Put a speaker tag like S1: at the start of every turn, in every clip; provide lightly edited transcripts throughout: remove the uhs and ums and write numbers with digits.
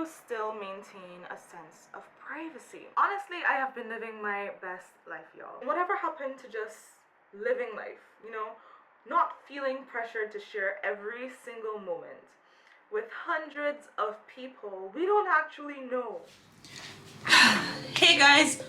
S1: you still maintain a sense of privacy? Honestly, I have been living my best life, y'all. Whatever happened to just living life, you know? Not feeling pressured to share every single moment with hundreds of people we don't actually know. Hey guys!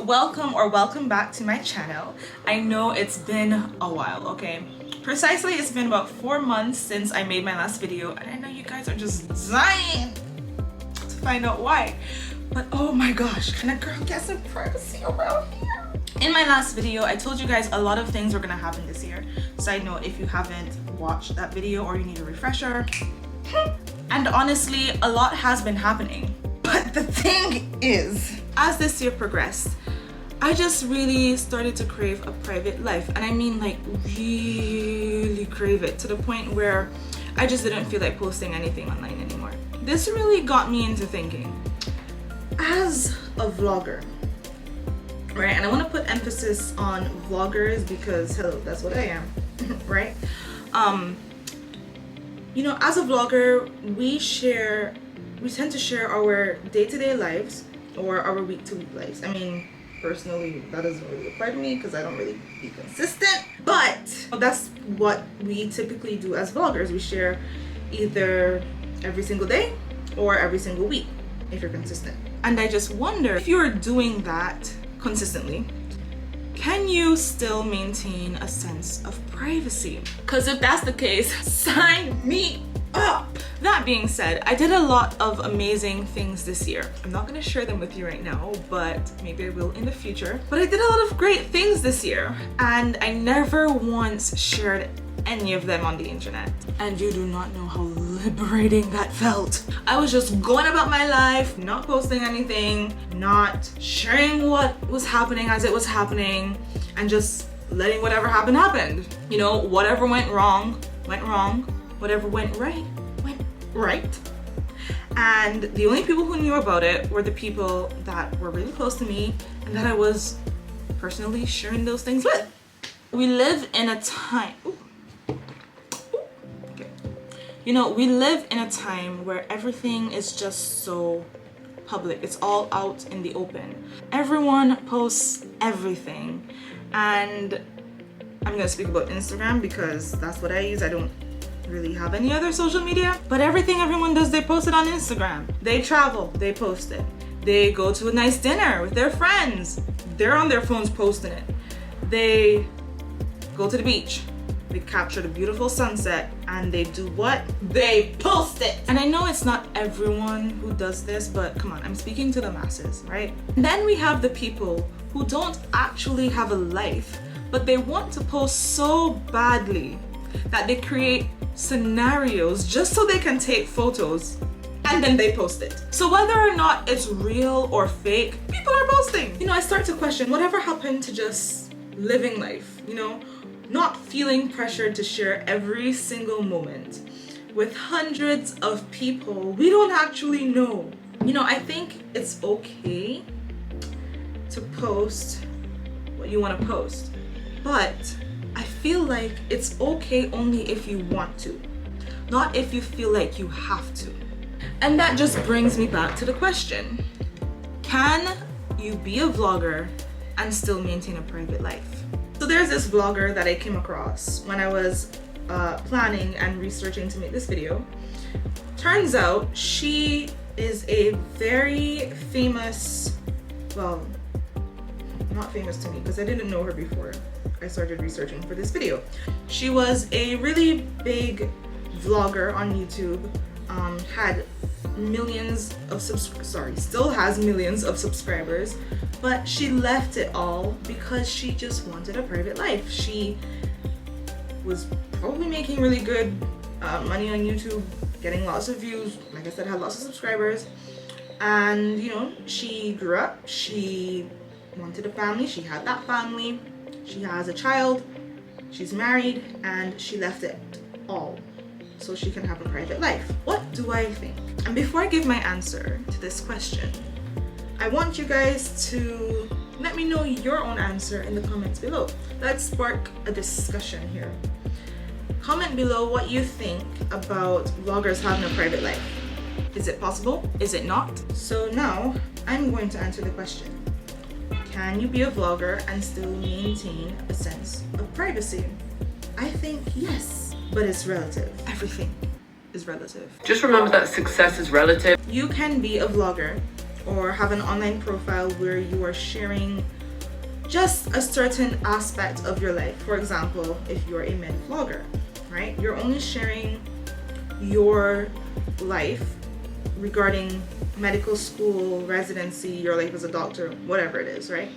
S1: Welcome back to my channel. I know it's been a while, okay? Precisely, it's been about 4 months since I made my last video, and I know you guys are just dying to find out why. But oh my gosh, can a girl get some privacy around here? In my last video, I told you guys a lot of things were gonna happen this year. Side note, if you haven't watched that video or you need a refresher. And honestly, a lot has been happening. But the thing is, as this year progressed, I just really started to crave a private life. And I mean like really crave it to the point where I just didn't feel like posting anything online anymore. This really got me into thinking, as a vlogger, right? And I want to put emphasis on vloggers because hello, that's what I am, right? You know, as a vlogger, we tend to share our day-to-day lives or our week-to-week lives. I mean, personally, that doesn't really apply to me because I don't really be consistent, but that's what we typically do as vloggers. We share either every single day or every single week if you're consistent. And I just wonder, if you're doing that consistently, can you still maintain a sense of privacy? Because if that's the case, sign me up! That being said, I did a lot of amazing things this year. I'm not gonna share them with you right now, but maybe I will in the future. But I did a lot of great things this year, and I never once shared any of them on the internet. And you do not know how liberating that felt. I was just going about my life, not posting anything, not sharing what was happening as it was happening, and just letting whatever happened happen. You know, whatever went wrong, went wrong. Whatever went right, went right. And the only people who knew about it were the people that were really close to me and that I was personally sharing those things with. We live in a time, you know, we live in a time where everything is just so public. It's all out in the open. Everyone posts everything. And I'm gonna speak about Instagram because that's what I use. I don't really have any other social media, but everything everyone does, they post it on Instagram. They travel, they post it. They go to a nice dinner with their friends, they're on their phones posting it. They go to the beach, they capture the beautiful sunset, and they do what? They post it! And I know it's not everyone who does this, but come on, I'm speaking to the masses, right? And then we have the people who don't actually have a life, but they want to post so badly that they create scenarios just so they can take photos and then they post it. So whether or not it's real or fake, people are posting. You know, I start to question whatever happened to just living life, you know, not feeling pressured to share every single moment with hundreds of people we don't actually know. You know, I think it's okay to post what you want to post, but I feel like it's okay only if you want to, not if you feel like you have to. And that just brings me back to the question, can you be a vlogger and still maintain a private life? So there's this vlogger that I came across when I was planning and researching to make this video. Turns out she is a very famous, well, not famous to me because I didn't know her before I started researching for this video. She was a really big vlogger on YouTube, had millions of still has millions of subscribers, but she left it all because she just wanted a private life. She was probably making really good money on YouTube, getting lots of views, like I said, had lots of subscribers, and you know, she grew up, she wanted a family, she had that family. She has a child, she's married, and she left it all so she can have a private life. What do I think? And before I give my answer to this question, I want you guys to let me know your own answer in the comments below. Let's spark a discussion here. Comment below what you think about vloggers having a private life. Is it possible? Is it not? So now I'm going to answer the question. Can you be a vlogger and still maintain a sense of privacy? I think yes, but it's relative. Everything is relative.
S2: Just remember that success is relative.
S1: You can be a vlogger or have an online profile where you are sharing just a certain aspect of your life. For example, if you're a med vlogger, right? You're only sharing your life regarding medical school, residency, your life as a doctor, whatever it is, right?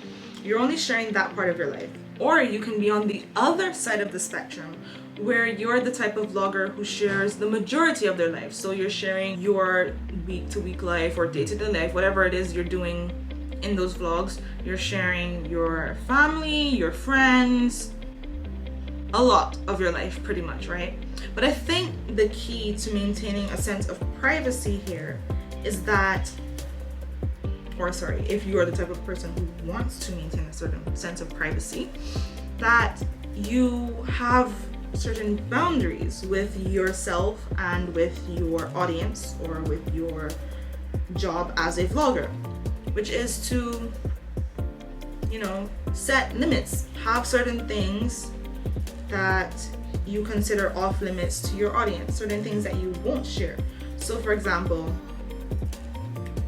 S1: You're only sharing that part of your life. Or you can be on the other side of the spectrum where you're the type of vlogger who shares the majority of their life. So you're sharing your week-to-week life or day-to-day life, whatever it is you're doing in those vlogs. You're sharing your family, your friends, a lot of your life pretty much, right? But I think the key to maintaining a sense of privacy here is that, if you are the type of person who wants to maintain a certain sense of privacy, that you have certain boundaries with yourself and with your audience or with your job as a vlogger, which is to, set limits, have certain things that you consider off limits to your audience, certain things that you won't share. So for example,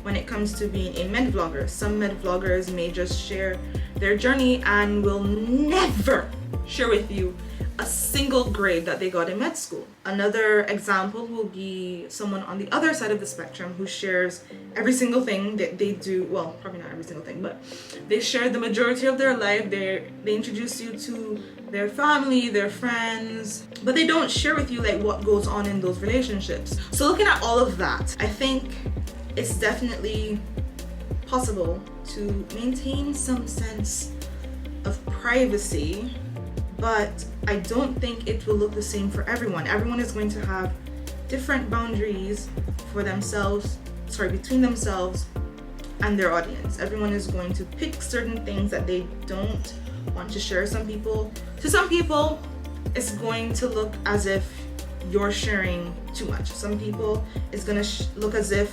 S1: when it comes to being a med vlogger, some med vloggers may just share their journey and will never share with you a single grade that they got in med school. Another example will be someone on the other side of the spectrum who shares every single thing that they do. Well, probably not every single thing, but they share the majority of their life. They introduce you to their family, their friends, but they don't share with you like what goes on in those relationships. So looking at all of that, I think it's definitely possible to maintain some sense of privacy, but I don't think it will look the same for everyone. Everyone is going to have different boundaries for themselves, between themselves and their audience. Everyone is going to pick certain things that they don't want to share. To some people, it's going to look as if you're sharing too much. Some people, it's going to look as if,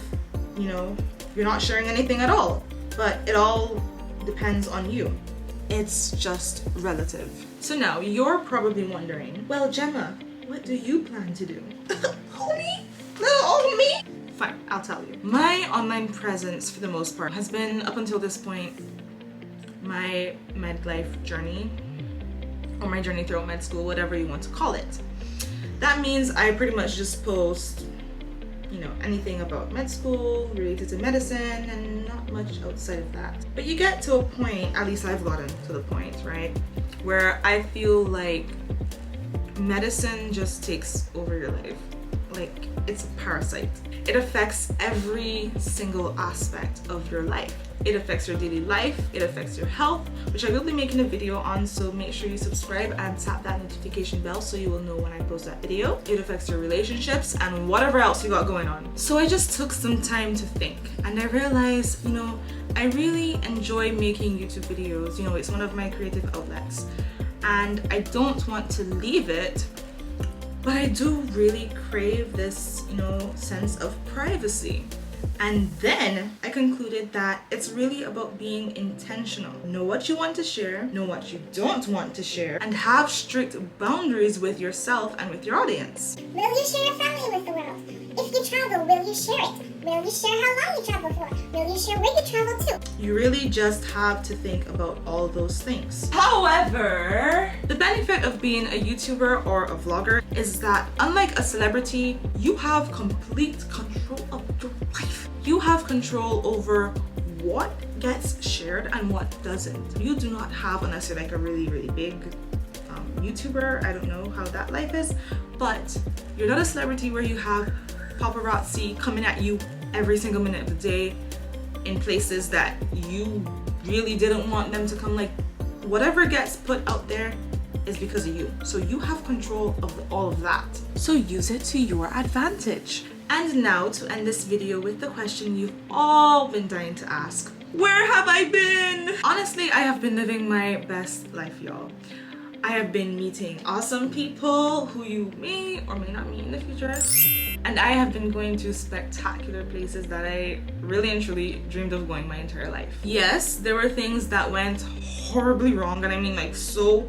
S1: you're not sharing anything at all. But it all depends on you. It's just relative. So now you're probably wondering, well, Gemma, what do you plan to do? Homie? Little old me? Fine, I'll tell you. My online presence, for the most part, has been, up until this point, my med life journey, or my journey through med school, whatever you want to call it. That means I pretty much just post, anything about med school, related to medicine, and not much outside of that. But you get to a point, at least I've gotten to the point, right, where I feel like medicine just takes over your life. Like, it's a parasite. It affects every single aspect of your life. It affects your daily life, it affects your health, which I will be making a video on, so make sure you subscribe and tap that notification bell so you will know when I post that video. It affects your relationships and whatever else you got going on. So I just took some time to think, and I realized, I really enjoy making YouTube videos. It's one of my creative outlets, and I don't want to leave it, but I do really crave this, sense of privacy. And then I concluded that it's really about being intentional. Know what you want to share, know what you don't want to share, and have strict boundaries with yourself and with your audience.
S3: Will you share your family with the world? If you travel, will you share it? Will you share how long you travel for? Will you share where you travel to?
S1: You really just have to think about all those things. However, the benefit of being a YouTuber or a vlogger is that, unlike a celebrity, you have complete control of your life. You have control over what gets shared and what doesn't. You do not have, unless you're like a really, really big YouTuber, I don't know how that life is, but you're not a celebrity where you have paparazzi coming at you every single minute of the day in places that you really didn't want them to come. Like, whatever gets put out there is because of you. So you have control of all of that. So use it to your advantage. And now to end this video with the question you've all been dying to ask. Where have I been? Honestly, I have been living my best life, y'all. I have been meeting awesome people who you may or may not meet in the future. And I have been going to spectacular places that I really and truly dreamed of going my entire life. Yes, there were things that went horribly wrong, and I mean like so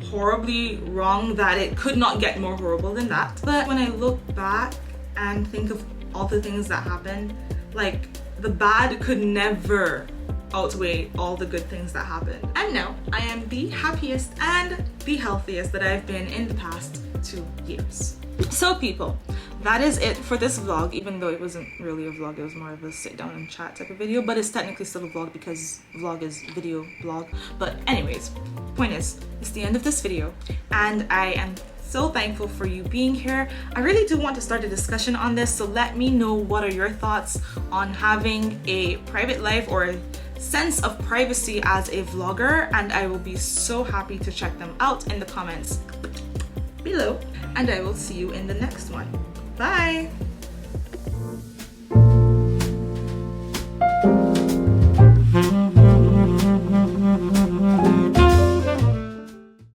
S1: horribly wrong that it could not get more horrible than that. But when I look back and think of all the things that happened, like the bad could never outweigh all the good things that happened. And now I am the happiest and the healthiest that I've been in the past 2 years. So people, that is it for this vlog, even though it wasn't really a vlog, it was more of a sit down and chat type of video, but it's technically still a vlog because vlog is video blog. But anyways, point is, it's the end of this video and I am so thankful for you being here. I really do want to start a discussion on this, so let me know what are your thoughts on having a private life or a sense of privacy as a vlogger, and I will be so happy to check them out in the comments below, and I will see you in the next one. Bye!